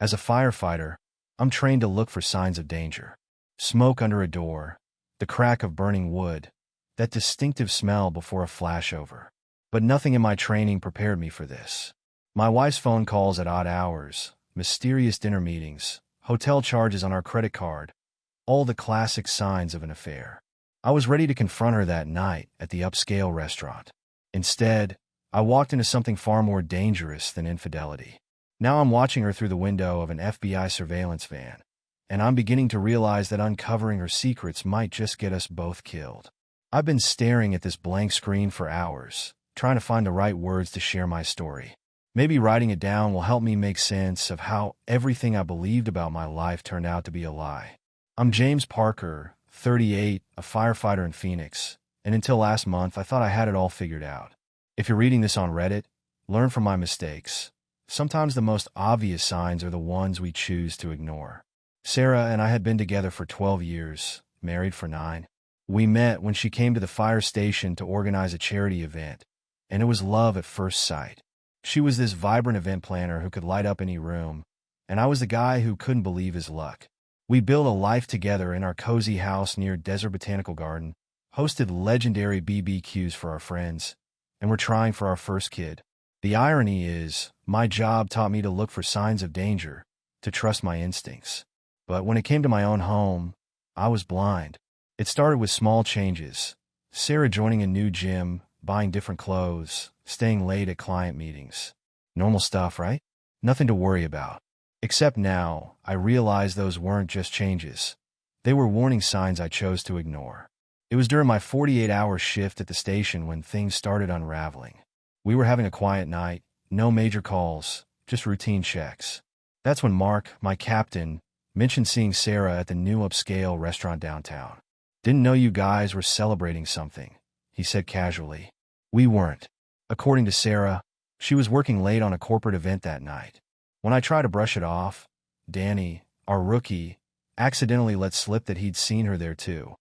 As a firefighter, I'm trained to look for signs of danger. Smoke under a door, the crack of burning wood, that distinctive smell before a flashover. But nothing in my training prepared me for this. My wife's phone calls at odd hours, mysterious dinner meetings, hotel charges on our credit card, all the classic signs of an affair. I was ready to confront her that night at the upscale restaurant. Instead, I walked into something far more dangerous than infidelity. Now I'm watching her through the window of an FBI surveillance van, and I'm beginning to realize that uncovering her secrets might just get us both killed. I've been staring at this blank screen for hours, trying to find the right words to share my story. Maybe writing it down will help me make sense of how everything I believed about my life turned out to be a lie. I'm James Parker, 38, a firefighter in Phoenix, and until last month I thought I had it all figured out. If you're reading this on Reddit, learn from my mistakes. Sometimes the most obvious signs are the ones we choose to ignore. Sarah and I had been together for 12 years, married for 9. We met when she came to the fire station to organize a charity event, and it was love at first sight. She was this vibrant event planner who could light up any room, and I was the guy who couldn't believe his luck. We built a life together in our cozy house near Desert Botanical Garden, hosted legendary BBQs for our friends, and were trying for our first kid. The irony is, my job taught me to look for signs of danger, to trust my instincts. But when it came to my own home, I was blind. It started with small changes. Sarah joining a new gym, buying different clothes, staying late at client meetings. Normal stuff, right? Nothing to worry about. Except now, I realized those weren't just changes. They were warning signs I chose to ignore. It was during my 48-hour shift at the station when things started unraveling. We were having a quiet night, no major calls, just routine checks. That's when Mark, my captain, mentioned seeing Sarah at the new upscale restaurant downtown. "Didn't know you guys were celebrating something," he said casually. We weren't. According to Sarah, she was working late on a corporate event that night. When I tried to brush it off, Danny, our rookie, accidentally let slip that he'd seen her there too.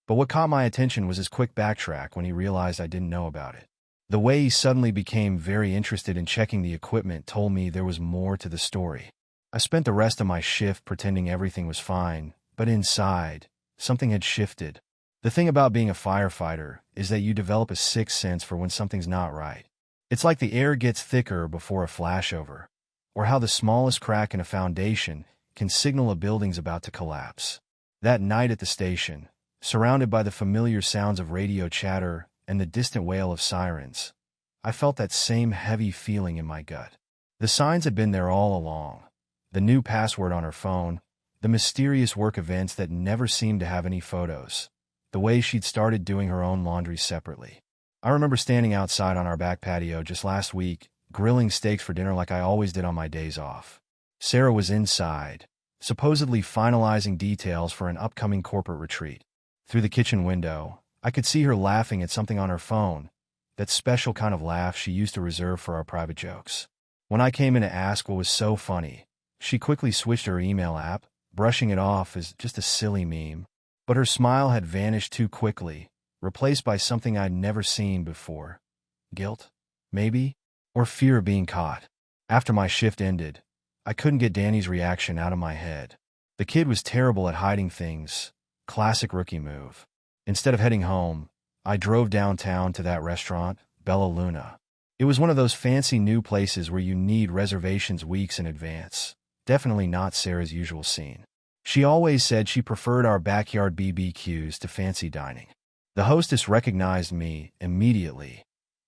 But what caught my attention was his quick backtrack when he realized I didn't know about it. The way he suddenly became very interested in checking the equipment told me there was more to the story. I spent the rest of my shift pretending everything was fine, but inside, something had shifted. The thing about being a firefighter is that you develop a sixth sense for when something's not right. It's like the air gets thicker before a flashover, or how the smallest crack in a foundation can signal a building's about to collapse. That night at the station, surrounded by the familiar sounds of radio chatter and the distant wail of sirens, I felt that same heavy feeling in my gut. The signs had been there all along. The new password on her phone, the mysterious work events that never seemed to have any photos, the way she'd started doing her own laundry separately. I remember standing outside on our back patio just last week, grilling steaks for dinner like I always did on my days off. Sarah was inside, supposedly finalizing details for an upcoming corporate retreat. Through the kitchen window, I could see her laughing at something on her phone, that special kind of laugh she used to reserve for our private jokes. When I came in to ask what was so funny, she quickly switched her email app, brushing it off as just a silly meme. But her smile had vanished too quickly, replaced by something I'd never seen before. Guilt, maybe? Or fear of being caught. After my shift ended, I couldn't get Danny's reaction out of my head. The kid was terrible at hiding things. Classic rookie move. Instead of heading home, I drove downtown to that restaurant, Bella Luna. It was one of those fancy new places where you need reservations weeks in advance. Definitely not Sarah's usual scene. She always said she preferred our backyard BBQs to fancy dining. The hostess recognized me immediately.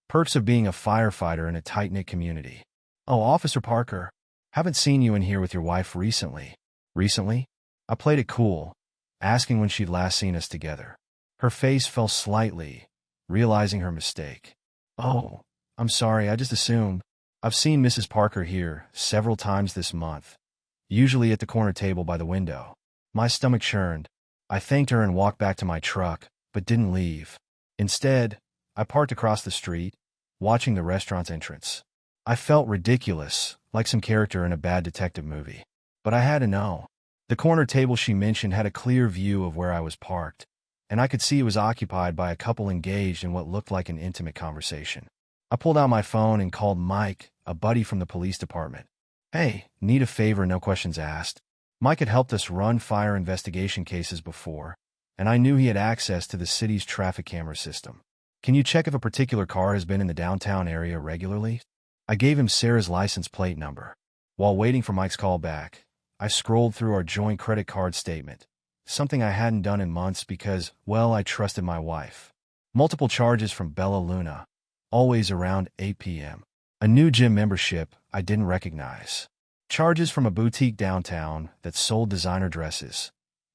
Perks of being a firefighter in a tight-knit community. "Oh, Officer Parker, haven't seen you in here with your wife recently." Recently? I played it cool, asking when she'd last seen us together. Her face fell slightly, realizing her mistake. "Oh, I'm sorry, I just assumed. I've seen Mrs. Parker here several times this month, usually at the corner table by the window." My stomach churned. I thanked her and walked back to my truck, but didn't leave. Instead, I parked across the street, watching the restaurant's entrance. I felt ridiculous, like some character in a bad detective movie. But I had to know. The corner table she mentioned had a clear view of where I was parked, and I could see it was occupied by a couple engaged in what looked like an intimate conversation. I pulled out my phone and called Mike, a buddy from the police department. Hey, need a favor, no questions asked. Mike had helped us run fire investigation cases before, and I knew he had access to the city's traffic camera system. Can you check if a particular car has been in the downtown area regularly? I gave him Sarah's license plate number. While waiting for Mike's call back, I scrolled through our joint credit card statement, something I hadn't done in months because, well, I trusted my wife. Multiple charges from Bella Luna, always around 8 p.m. A new gym membership I didn't recognize. Charges from a boutique downtown that sold designer dresses,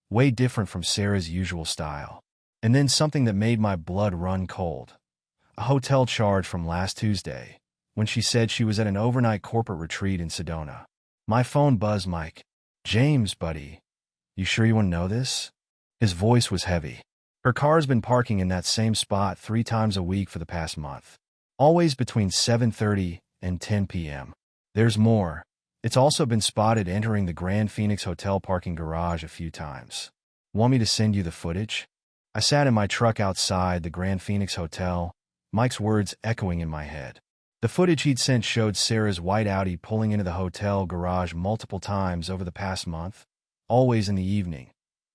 way different from Sarah's usual style. And then something that made my blood run cold. A hotel charge from last Tuesday, when she said she was at an overnight corporate retreat in Sedona. My phone buzzed. Mike. James, buddy. You sure you want to know this? His voice was heavy. Her car's been parking in that same spot 3 times a week for the past month. Always between 7:30 and 10 p.m. There's more. It's also been spotted entering the Grand Phoenix Hotel parking garage a few times. Want me to send you the footage? I sat in my truck outside the Grand Phoenix Hotel, Mike's words echoing in my head. The footage he'd sent showed Sarah's white Audi pulling into the hotel garage multiple times over the past month, always in the evening,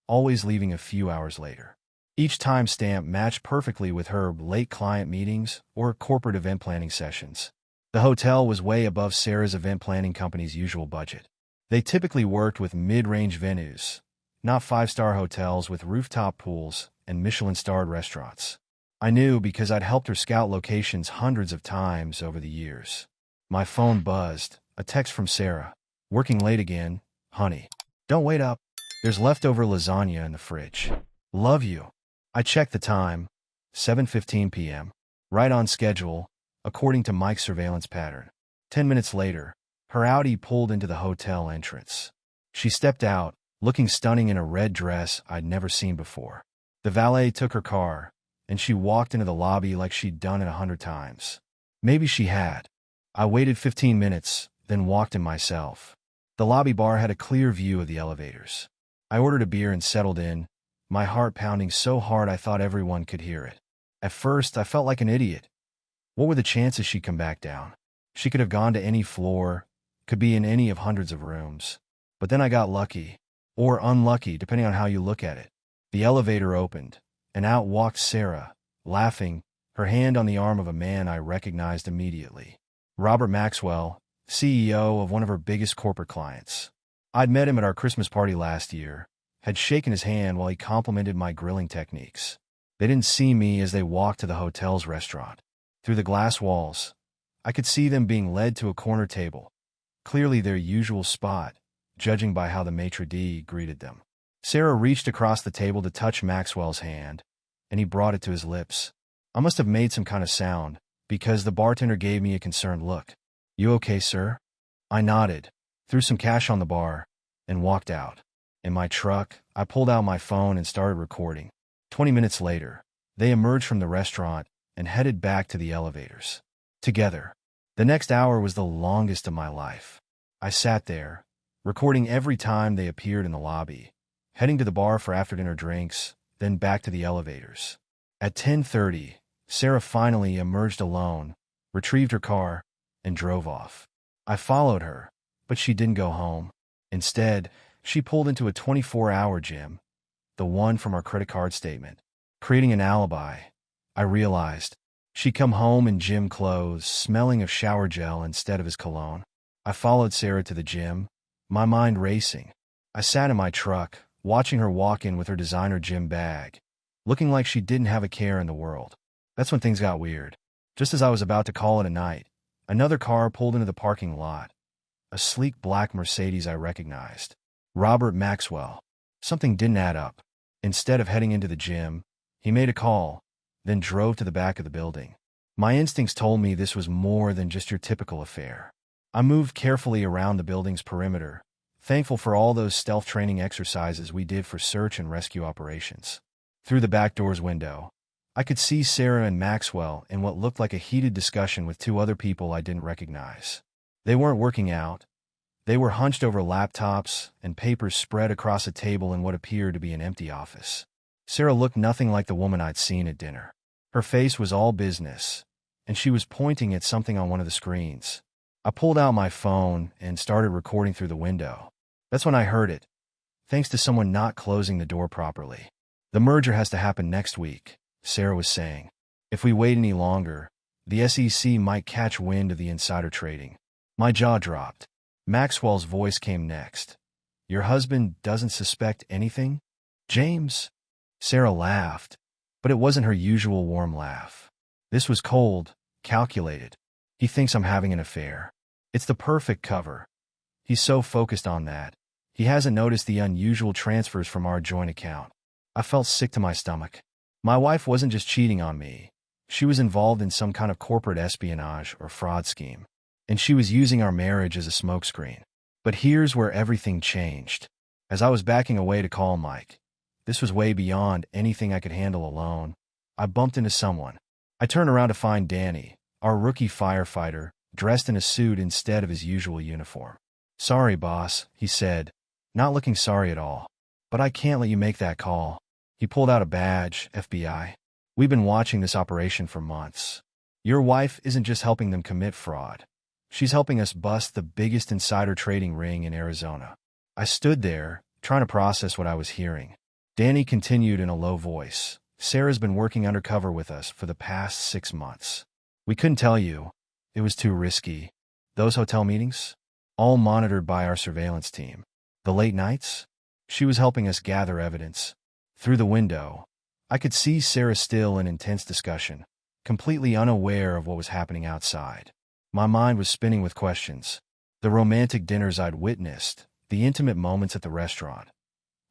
always leaving a few hours later. Each timestamp matched perfectly with her late client meetings or corporate event planning sessions. The hotel was way above Sarah's event planning company's usual budget. They typically worked with mid-range venues, not 5-star hotels with rooftop pools and Michelin-starred restaurants. I knew because I'd helped her scout locations hundreds of times over the years. My phone buzzed, a text from Sarah. Working late again, honey. Don't wait up. There's leftover lasagna in the fridge. Love you. I checked the time, 7:15 p.m. Right on schedule, according to Mike's surveillance pattern. 10 minutes later, her Audi pulled into the hotel entrance. She stepped out, looking stunning in a red dress I'd never seen before. The valet took her car, and she walked into the lobby like she'd done it 100 times. Maybe she had. I waited 15 minutes, then walked in myself. The lobby bar had a clear view of the elevators. I ordered a beer and settled in, my heart pounding so hard I thought everyone could hear it. At first, I felt like an idiot. What were the chances she'd come back down? She could have gone to any floor, could be in any of hundreds of rooms. But then I got lucky, or unlucky, depending on how you look at it. The elevator opened, and out walked Sarah, laughing, her hand on the arm of a man I recognized immediately. Robert Maxwell, CEO of one of her biggest corporate clients. I'd met him at our Christmas party last year, had shaken his hand while he complimented my grilling techniques. They didn't see me as they walked to the hotel's restaurant. Through the glass walls, I could see them being led to a corner table, clearly their usual spot, judging by how the maitre d' greeted them. Sarah reached across the table to touch Maxwell's hand, and he brought it to his lips. I must have made some kind of sound, because the bartender gave me a concerned look. You okay, sir? I nodded, threw some cash on the bar, and walked out. In my truck, I pulled out my phone and started recording. 20 minutes later, they emerged from the restaurant and headed back to the elevators. Together. The next hour was the longest of my life. I sat there, recording every time they appeared in the lobby, heading to the bar for after-dinner drinks, then back to the elevators. At 10:30, Sarah finally emerged alone, retrieved her car, and drove off. I followed her, but she didn't go home. Instead, she pulled into a 24-hour gym, the one from our credit card statement. Creating an alibi, I realized she'd come home in gym clothes, smelling of shower gel instead of his cologne. I followed Sarah to the gym, my mind racing. I sat in my truck, watching her walk in with her designer gym bag, looking like she didn't have a care in the world. That's when things got weird. Just as I was about to call it a night, another car pulled into the parking lot. A sleek black Mercedes I recognized. Robert Maxwell. Something didn't add up. Instead of heading into the gym, he made a call, then drove to the back of the building. My instincts told me this was more than just your typical affair. I moved carefully around the building's perimeter, thankful for all those stealth training exercises we did for search and rescue operations. Through the back door's window, I could see Sarah and Maxwell in what looked like a heated discussion with 2 other people I didn't recognize. They weren't working out. They were hunched over laptops and papers spread across a table in what appeared to be an empty office. Sarah looked nothing like the woman I'd seen at dinner. Her face was all business, and she was pointing at something on one of the screens. I pulled out my phone and started recording through the window. That's when I heard it, thanks to someone not closing the door properly. The merger has to happen next week, Sarah was saying. If we wait any longer, the SEC might catch wind of the insider trading. My jaw dropped. Maxwell's voice came next. Your husband doesn't suspect anything? James? Sarah laughed, but it wasn't her usual warm laugh. This was cold, calculated. He thinks I'm having an affair. It's the perfect cover. He's so focused on that. He hasn't noticed the unusual transfers from our joint account. I felt sick to my stomach. My wife wasn't just cheating on me. She was involved in some kind of corporate espionage or fraud scheme, and she was using our marriage as a smokescreen. But here's where everything changed. As I was backing away to call Mike, this was way beyond anything I could handle alone. I bumped into someone. I turned around to find Danny, our rookie firefighter, dressed in a suit instead of his usual uniform. Sorry, boss, he said, not looking sorry at all. But I can't let you make that call. He pulled out a badge, FBI. We've been watching this operation for months. Your wife isn't just helping them commit fraud. She's helping us bust the biggest insider trading ring in Arizona. I stood there, trying to process what I was hearing. Danny continued in a low voice. Sarah's been working undercover with us for the past 6 months. We couldn't tell you. It was too risky. Those hotel meetings? All monitored by our surveillance team. The late nights? She was helping us gather evidence. Through the window, I could see Sarah still in intense discussion, completely unaware of what was happening outside. My mind was spinning with questions. The romantic dinners I'd witnessed, the intimate moments at the restaurant.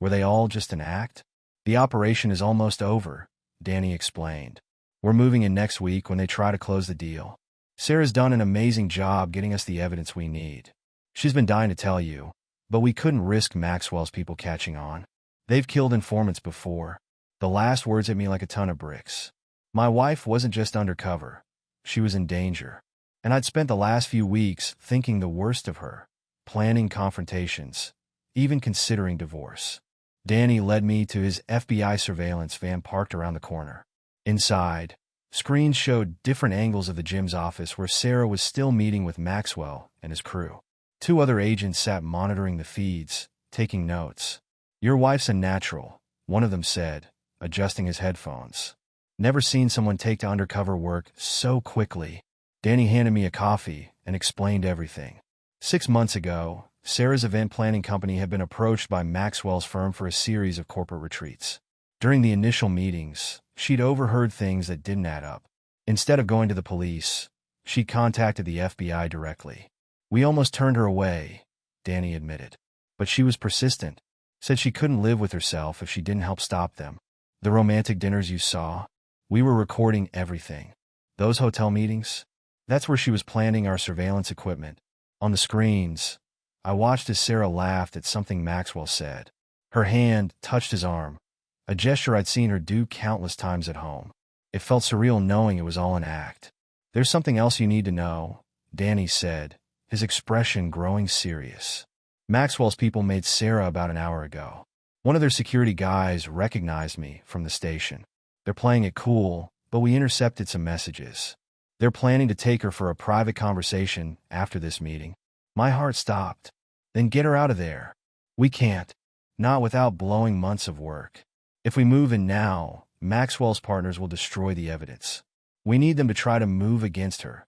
Were they all just an act? The operation is almost over, Danny explained. We're moving in next week when they try to close the deal. Sarah's done an amazing job getting us the evidence we need. She's been dying to tell you, but we couldn't risk Maxwell's people catching on. They've killed informants before. The last words hit me like a ton of bricks. My wife wasn't just undercover. She was in danger. And I'd spent the last few weeks thinking the worst of her, planning confrontations, even considering divorce. Danny led me to his FBI surveillance van parked around the corner. Inside, screens showed different angles of the gym's office where Sarah was still meeting with Maxwell and his crew. 2 other agents sat monitoring the feeds, taking notes. Your wife's a natural, one of them said, adjusting his headphones. Never seen someone take to undercover work so quickly. Danny handed me a coffee and explained everything. 6 months ago, Sarah's event planning company had been approached by Maxwell's firm for a series of corporate retreats. During the initial meetings, she'd overheard things that didn't add up. Instead of going to the police, she contacted the FBI directly. We almost turned her away, Danny admitted. But she was persistent, said she couldn't live with herself if she didn't help stop them. The romantic dinners you saw, we were recording everything. Those hotel meetings, that's where she was planting our surveillance equipment. On the screens, I watched as Sarah laughed at something Maxwell said. Her hand touched his arm, a gesture I'd seen her do countless times at home. It felt surreal knowing it was all an act. There's something else you need to know, Danny said, his expression growing serious. Maxwell's people made Sarah about an hour ago. One of their security guys recognized me from the station. They're playing it cool, but we intercepted some messages. They're planning to take her for a private conversation after this meeting. My heart stopped. Then get her out of there. We can't. Not without blowing months of work. If we move in now, Maxwell's partners will destroy the evidence. We need them to try to move against her.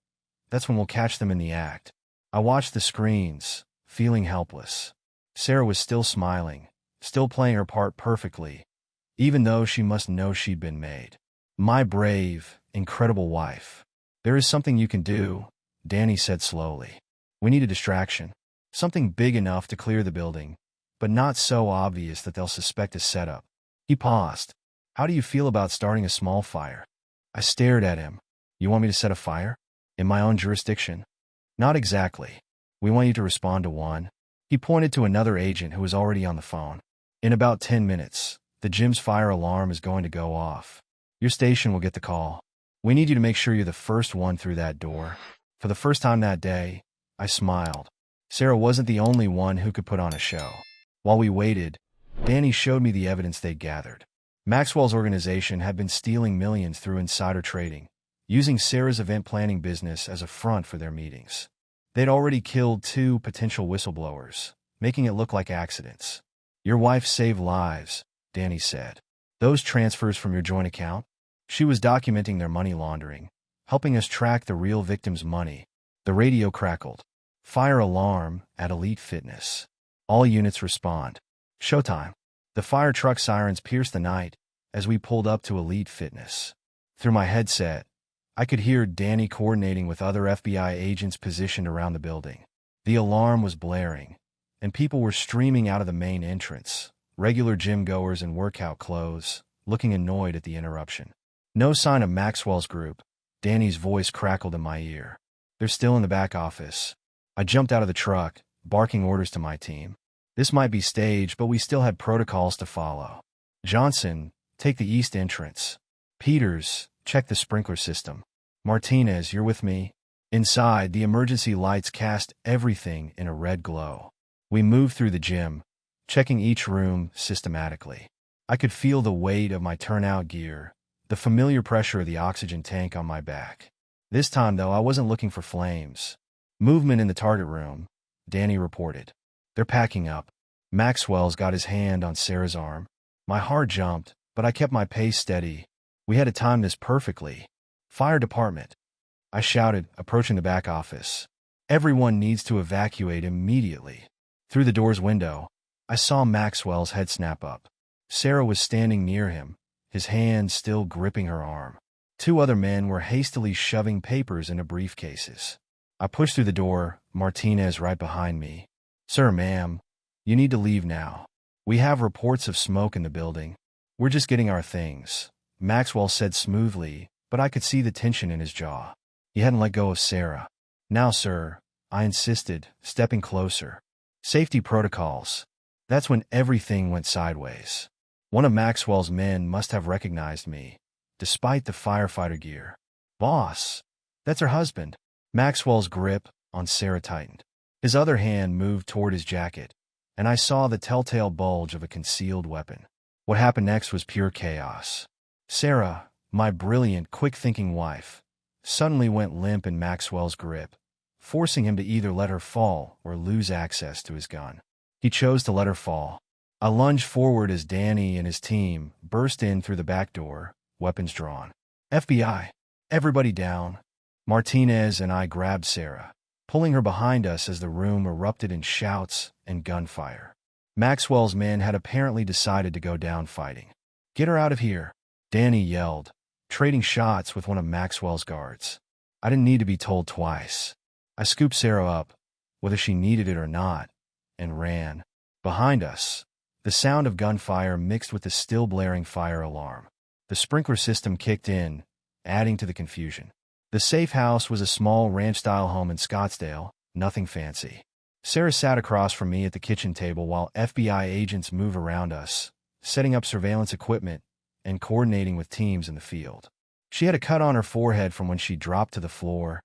That's when we'll catch them in the act. I watched the screens, feeling helpless. Sarah was still smiling, still playing her part perfectly, even though she must know she'd been made. My brave, incredible wife. There is something you can do, Danny said slowly. We need a distraction. Something big enough to clear the building, but not so obvious that they'll suspect a setup. He paused. How do you feel about starting a small fire? I stared at him. You want me to set a fire? In my own jurisdiction? Not exactly. We want you to respond to one. He pointed to another agent who was already on the phone. In about 10 minutes, the gym's fire alarm is going to go off. Your station will get the call. We need you to make sure you're the first one through that door. For the first time that day, I smiled. Sarah wasn't the only one who could put on a show. While we waited, Danny showed me the evidence they'd gathered. Maxwell's organization had been stealing millions through insider trading, using Sarah's event planning business as a front for their meetings. They'd already killed 2 potential whistleblowers, making it look like accidents. Your wife saved lives, Danny said. Those transfers from your joint account? She was documenting their money laundering, helping us track the real victim's money. The radio crackled. Fire alarm at Elite Fitness. All units respond. Showtime. The fire truck sirens pierced the night as we pulled up to Elite Fitness. Through my headset, I could hear Danny coordinating with other FBI agents positioned around the building. The alarm was blaring, and people were streaming out of the main entrance, regular gym goers in workout clothes, looking annoyed at the interruption. No sign of Maxwell's group. Danny's voice crackled in my ear. They're still in the back office. I jumped out of the truck, barking orders to my team. This might be staged, but we still had protocols to follow. Johnson, take the east entrance. Peters, check the sprinkler system. Martinez, you're with me? Inside, the emergency lights cast everything in a red glow. We moved through the gym, checking each room systematically. I could feel the weight of my turnout gear, the familiar pressure of the oxygen tank on my back. This time, though, I wasn't looking for flames. Movement in the target room, Danny reported. They're packing up. Maxwell's got his hand on Sarah's arm. My heart jumped, but I kept my pace steady. We had to time this perfectly. Fire department, I shouted, approaching the back office. Everyone needs to evacuate immediately. Through the door's window, I saw Maxwell's head snap up. Sarah was standing near him, his hand still gripping her arm. 2 other men were hastily shoving papers into briefcases. I pushed through the door, Martinez right behind me. Sir, ma'am, you need to leave now. We have reports of smoke in the building. We're just getting our things, Maxwell said smoothly, but I could see the tension in his jaw. He hadn't let go of Sarah. Now, sir, I insisted, stepping closer. Safety protocols. That's when everything went sideways. One of Maxwell's men must have recognized me, despite the firefighter gear. Boss, that's her husband. Maxwell's grip on Sarah tightened. His other hand moved toward his jacket, and I saw the telltale bulge of a concealed weapon. What happened next was pure chaos. Sarah, my brilliant, quick-thinking wife, suddenly went limp in Maxwell's grip, forcing him to either let her fall or lose access to his gun. He chose to let her fall. I lunged forward as Danny and his team burst in through the back door, weapons drawn. FBI, everybody down. Martinez and I grabbed Sarah, pulling her behind us as the room erupted in shouts and gunfire. Maxwell's men had apparently decided to go down fighting. Get her out of here, Danny yelled, trading shots with one of Maxwell's guards. I didn't need to be told twice. I scooped Sarah up, whether she needed it or not, and ran. Behind us, the sound of gunfire mixed with the still blaring fire alarm. The sprinkler system kicked in, adding to the confusion. The safe house was a small ranch-style home in Scottsdale, nothing fancy. Sarah sat across from me at the kitchen table while FBI agents moved around us, setting up surveillance equipment and coordinating with teams in the field. She had a cut on her forehead from when she dropped to the floor,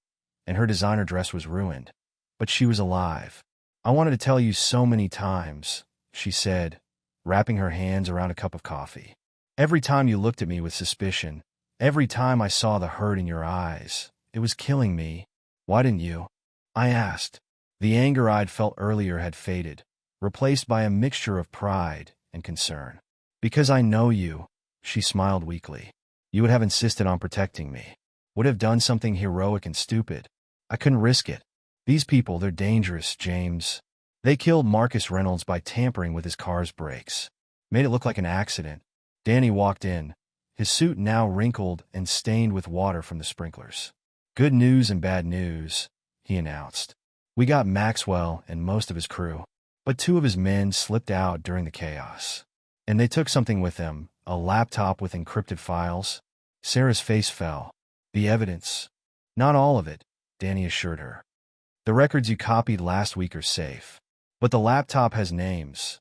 and her designer dress was ruined. But she was alive. I wanted to tell you so many times, she said, wrapping her hands around a cup of coffee. Every time you looked at me with suspicion, every time I saw the hurt in your eyes, it was killing me. Why didn't you? I asked. The anger I'd felt earlier had faded, replaced by a mixture of pride and concern. Because I know you, she smiled weakly. You would have insisted on protecting me. Would have done something heroic and stupid. I couldn't risk it. These people, they're dangerous, James. They killed Marcus Reynolds by tampering with his car's brakes. Made it look like an accident. Danny walked in, his suit now wrinkled and stained with water from the sprinklers. Good news and bad news, he announced. We got Maxwell and most of his crew, but 2 of his men slipped out during the chaos. And they took something with them, a laptop with encrypted files. Sarah's face fell. The evidence. Not all of it, Danny assured her. The records you copied last week are safe. But the laptop has names.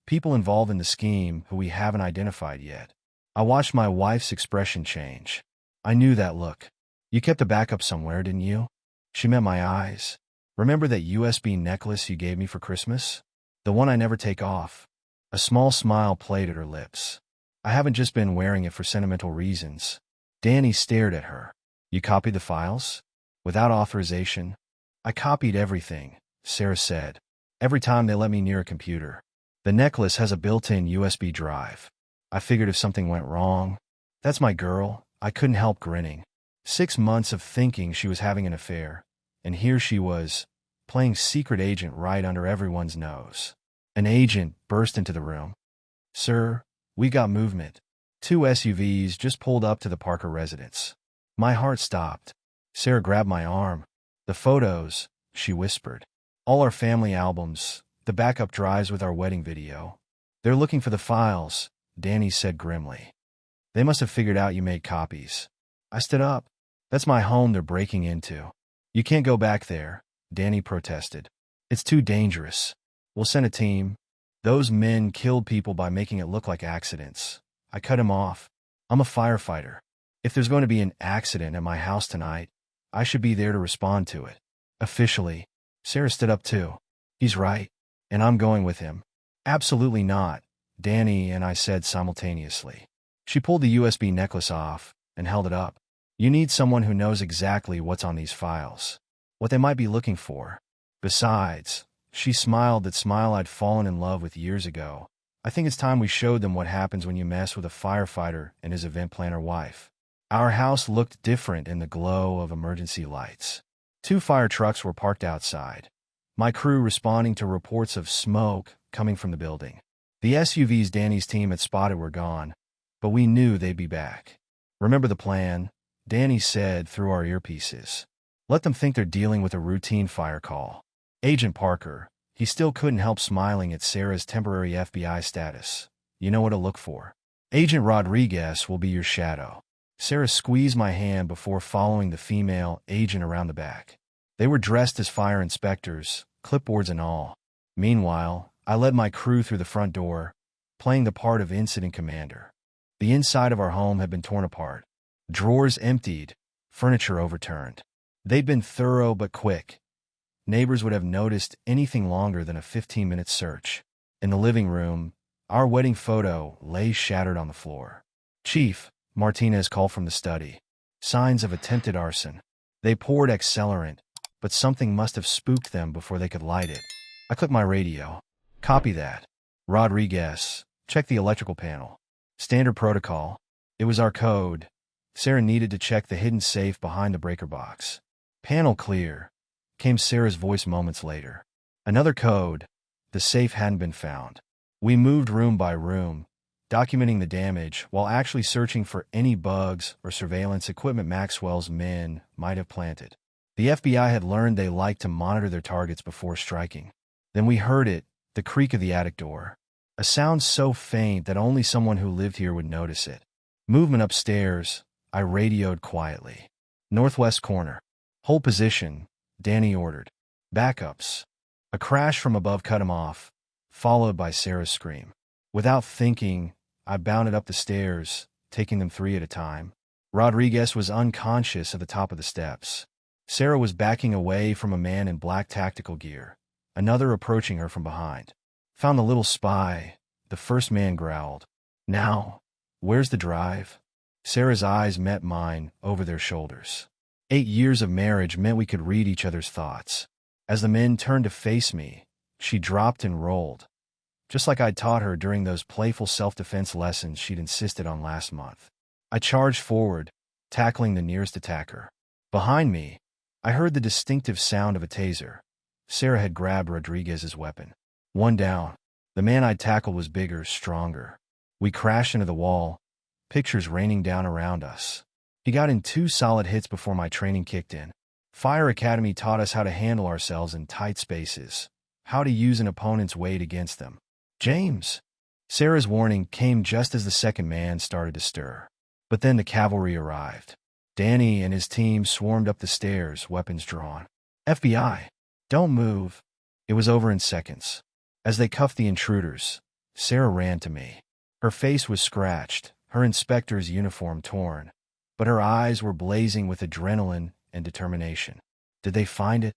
People involved in the scheme who we haven't identified yet. I watched my wife's expression change. I knew that look. You kept a backup somewhere, didn't you? She met my eyes. Remember that USB necklace you gave me for Christmas? The one I never take off. A small smile played at her lips. I haven't just been wearing it for sentimental reasons. Danny stared at her. You copied the files? Without authorization? I copied everything, Sarah said. Every time they let me near a computer. The necklace has a built-in USB drive. I figured if something went wrong. That's my girl. I couldn't help grinning. 6 months of thinking she was having an affair, and here she was, playing secret agent right under everyone's nose. An agent burst into the room. Sir, we got movement. 2 SUVs just pulled up to the Parker residence. My heart stopped. Sarah grabbed my arm. The photos, she whispered. All our family albums, the backup drives with our wedding video. They're looking for the files, Danny said grimly. They must have figured out you made copies. I stood up. That's my home they're breaking into. You can't go back there, Danny protested. It's too dangerous. We'll send a team. Those men killed people by making it look like accidents. I cut him off. I'm a firefighter. If there's going to be an accident at my house tonight, I should be there to respond to it. Officially, Sarah stood up too. He's right, and I'm going with him. Absolutely not, Danny and I said simultaneously. She pulled the USB necklace off and held it up. You need someone who knows exactly what's on these files, what they might be looking for. Besides, she smiled that smile I'd fallen in love with years ago. I think it's time we showed them what happens when you mess with a firefighter and his event planner wife. Our house looked different in the glow of emergency lights. 2 fire trucks were parked outside, my crew responding to reports of smoke coming from the building. The SUVs Danny's team had spotted were gone, but we knew they'd be back. Remember the plan, Danny said through our earpieces. Let them think they're dealing with a routine fire call. Agent Parker, he still couldn't help smiling at Sarah's temporary FBI status. You know what to look for. Agent Rodriguez will be your shadow. Sarah squeezed my hand before following the female agent around the back. They were dressed as fire inspectors, clipboards and all. Meanwhile, I led my crew through the front door, playing the part of incident commander. The inside of our home had been torn apart. Drawers emptied, furniture overturned. They'd been thorough but quick. Neighbors would have noticed anything longer than a 15-minute search. In the living room, our wedding photo lay shattered on the floor. Chief, Martinez called from the study. Signs of attempted arson. They poured accelerant, but something must have spooked them before they could light it. I clicked my radio. Copy that. Rodriguez, check the electrical panel. Standard protocol. It was our code. Sarah needed to check the hidden safe behind the breaker box. Panel clear, came Sarah's voice moments later. Another code. The safe hadn't been found. We moved room by room, documenting the damage while actually searching for any bugs or surveillance equipment Maxwell's men might have planted. The FBI had learned they liked to monitor their targets before striking. Then we heard it, the creak of the attic door. A sound so faint that only someone who lived here would notice it. Movement upstairs, I radioed quietly. Northwest corner. Hold position, Danny ordered. Backups. A crash from above cut him off, followed by Sarah's scream. Without thinking, I bounded up the stairs, taking them 3 at a time. Rodriguez was unconscious at the top of the steps. Sarah was backing away from a man in black tactical gear, another approaching her from behind. Found the little spy, the first man growled. Now, where's the drive? Sarah's eyes met mine over their shoulders. 8 years of marriage meant we could read each other's thoughts. As the men turned to face me, she dropped and rolled, just like I'd taught her during those playful self-defense lessons she'd insisted on last month. I charged forward, tackling the nearest attacker. Behind me, I heard the distinctive sound of a taser. Sarah had grabbed Rodriguez's weapon. 1 down. The man I'd tackled was bigger, stronger. We crashed into the wall, pictures raining down around us. He got in 2 solid hits before my training kicked in. Fire Academy taught us how to handle ourselves in tight spaces, how to use an opponent's weight against them. James! Sarah's warning came just as the second man started to stir. But then the cavalry arrived. Danny and his team swarmed up the stairs, weapons drawn. FBI! Don't move. It was over in seconds. As they cuffed the intruders, Sarah ran to me. Her face was scratched, her inspector's uniform torn, but her eyes were blazing with adrenaline and determination. Did they find it?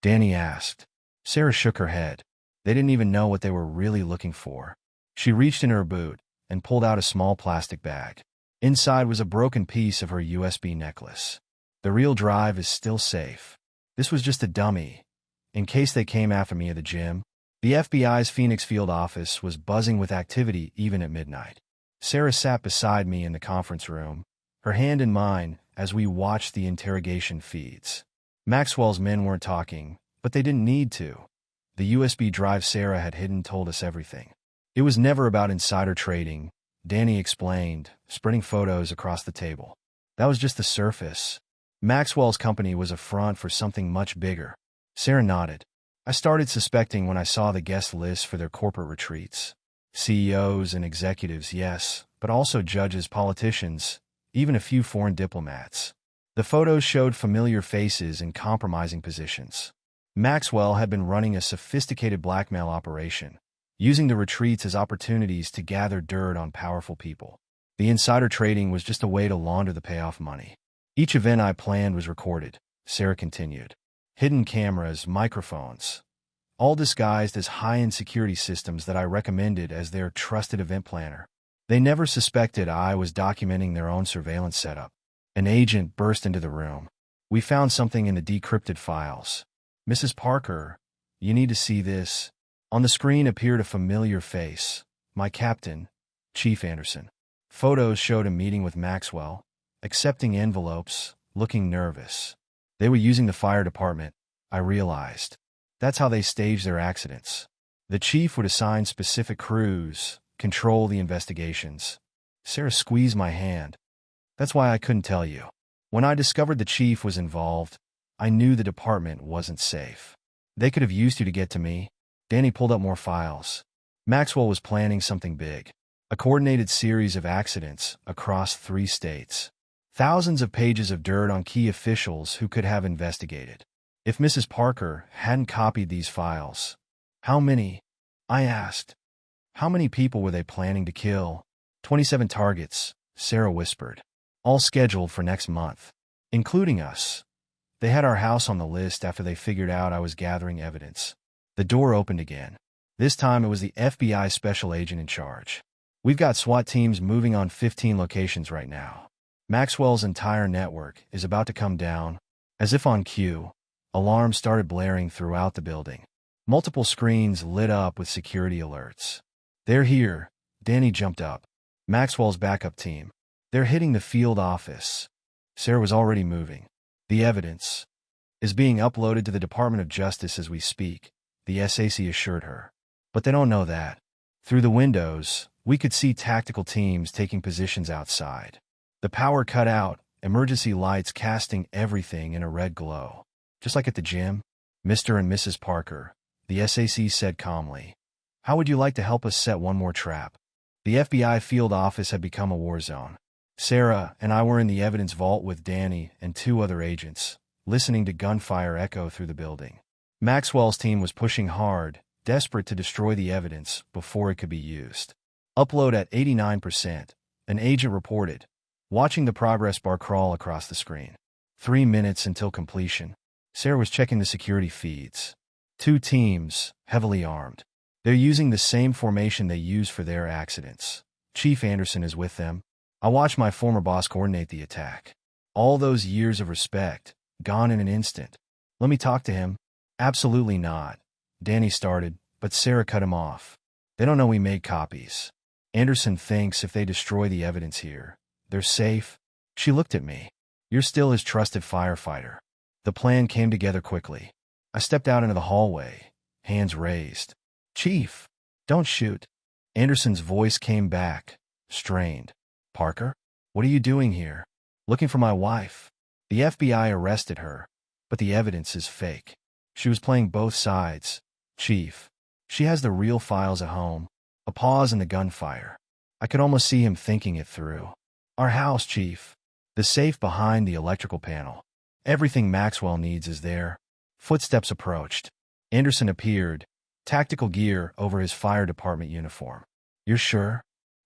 Danny asked. Sarah shook her head. They didn't even know what they were really looking for. She reached in her boot and pulled out a small plastic bag. Inside was a broken piece of her USB necklace. The real drive is still safe. This was just a dummy, in case they came after me at the gym. The FBI's Phoenix Field office was buzzing with activity even at midnight. Sarah sat beside me in the conference room, her hand in mine as we watched the interrogation feeds. Maxwell's men weren't talking, but they didn't need to. The USB drive Sarah had hidden told us everything. It was never about insider trading, Danny explained, spreading photos across the table. That was just the surface. Maxwell's company was a front for something much bigger. Sarah nodded. I started suspecting when I saw the guest list for their corporate retreats. CEOs and executives, yes, but also judges, politicians, even a few foreign diplomats. The photos showed familiar faces in compromising positions. Maxwell had been running a sophisticated blackmail operation, using the retreats as opportunities to gather dirt on powerful people. The insider trading was just a way to launder the payoff money. Each event I planned was recorded, Sarah continued. Hidden cameras, microphones, all disguised as high-end security systems that I recommended as their trusted event planner. They never suspected I was documenting their own surveillance setup. An agent burst into the room. We found something in the decrypted files. Mrs. Parker, you need to see this. On the screen appeared a familiar face. My captain, Chief Anderson. Photos showed him meeting with Maxwell, accepting envelopes, looking nervous. They were using the fire department, I realized. That's how they stage their accidents. The chief would assign specific crews, control the investigations. Sarah squeezed my hand. That's why I couldn't tell you. When I discovered the chief was involved, I knew the department wasn't safe. They could have used you to get to me. Danny pulled up more files. Maxwell was planning something big. A coordinated series of accidents across 3 states. Thousands of pages of dirt on key officials who could have investigated. If Mrs. Parker hadn't copied these files, how many? I asked. How many people were they planning to kill? 27 targets, Sarah whispered. All scheduled for next month, including us. They had our house on the list after they figured out I was gathering evidence. The door opened again. This time it was the FBI special agent in charge. We've got SWAT teams moving on 15 locations right now. Maxwell's entire network is about to come down. As if on cue, alarms started blaring throughout the building. Multiple screens lit up with security alerts. They're here. Danny jumped up. Maxwell's backup team. They're hitting the field office. Sarah was already moving. The evidence is being uploaded to the Department of Justice as we speak, the SAC assured her. But they don't know that. Through the windows, we could see tactical teams taking positions outside. The power cut out, emergency lights casting everything in a red glow. Just like at the gym, Mr. and Mrs. Parker, the SAC said calmly. How would you like to help us set one more trap? The FBI field office had become a war zone. Sarah and I were in the evidence vault with Danny and 2 other agents, listening to gunfire echo through the building. Maxwell's team was pushing hard, desperate to destroy the evidence before it could be used. Upload at 89%, an agent reported, watching the progress bar crawl across the screen. 3 minutes until completion. Sarah was checking the security feeds. 2 teams, heavily armed. They're using the same formation they use for their accidents. Chief Anderson is with them. I watched my former boss coordinate the attack. All those years of respect, gone in an instant. Let me talk to him. Absolutely not. Danny started, but Sarah cut him off. They don't know we made copies. Anderson thinks if they destroy the evidence here, they're safe. She looked at me. You're still his trusted firefighter. The plan came together quickly. I stepped out into the hallway, hands raised. Chief, don't shoot. Anderson's voice came back, strained. Parker, what are you doing here? Looking for my wife. The FBI arrested her, but the evidence is fake. She was playing both sides. Chief, she has the real files at home. A pause in the gunfire. I could almost see him thinking it through. Our house, Chief. The safe behind the electrical panel. Everything Maxwell needs is there. Footsteps approached. Anderson appeared, tactical gear over his fire department uniform. You're sure?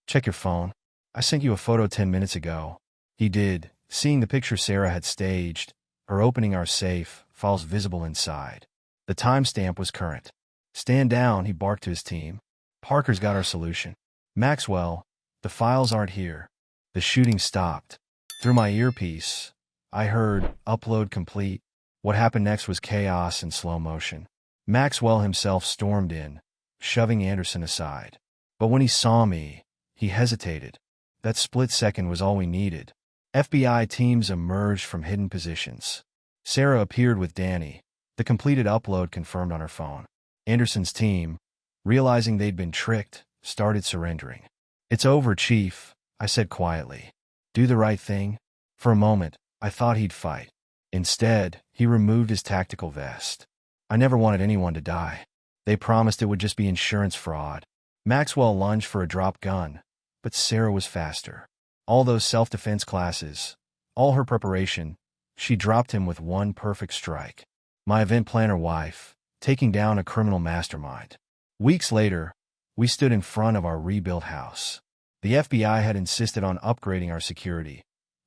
Check your phone. I sent you a photo 10 minutes ago. He did, seeing the picture Sarah had staged, her opening our safe, files visible inside. The timestamp was current. Stand down, he barked to his team. Parker's got our solution. Maxwell, the files aren't here. The shooting stopped. Through my earpiece, I heard, upload complete. What happened next was chaos in slow motion. Maxwell himself stormed in, shoving Anderson aside. But when he saw me, he hesitated. That split second was all we needed. FBI teams emerged from hidden positions. Sarah appeared with Danny. The completed upload confirmed on her phone. Anderson's team, realizing they'd been tricked, started surrendering. "It's over, Chief," I said quietly. "Do the right thing." For a moment, I thought he'd fight. Instead, he removed his tactical vest. I never wanted anyone to die. They promised it would just be insurance fraud. Maxwell lunged for a drop gun, but Sarah was faster. All those self-defense classes, all her preparation, she dropped him with one perfect strike. My event planner wife, taking down a criminal mastermind. Weeks later, we stood in front of our rebuilt house. The FBI had insisted on upgrading our security.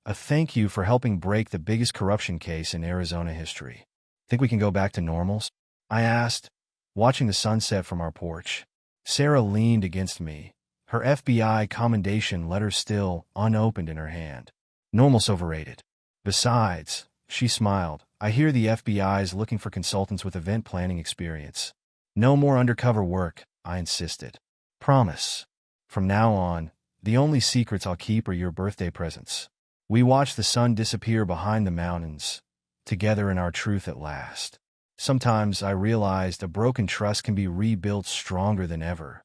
A thank you for helping break the biggest corruption case in Arizona history. "Think we can go back to normals?" I asked, watching the sunset from our porch. Sarah leaned against me, her FBI commendation letter still unopened in her hand. "Normal's overrated. Besides," she smiled, "I hear the FBI is looking for consultants with event planning experience." "No more undercover work," I insisted. "Promise. From now on, the only secrets I'll keep are your birthday presents." We watched the sun disappear behind the mountains, together in our truth at last. Sometimes I realized a broken trust can be rebuilt stronger than ever,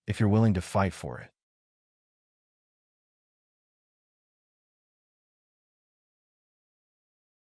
if you're willing to fight for it.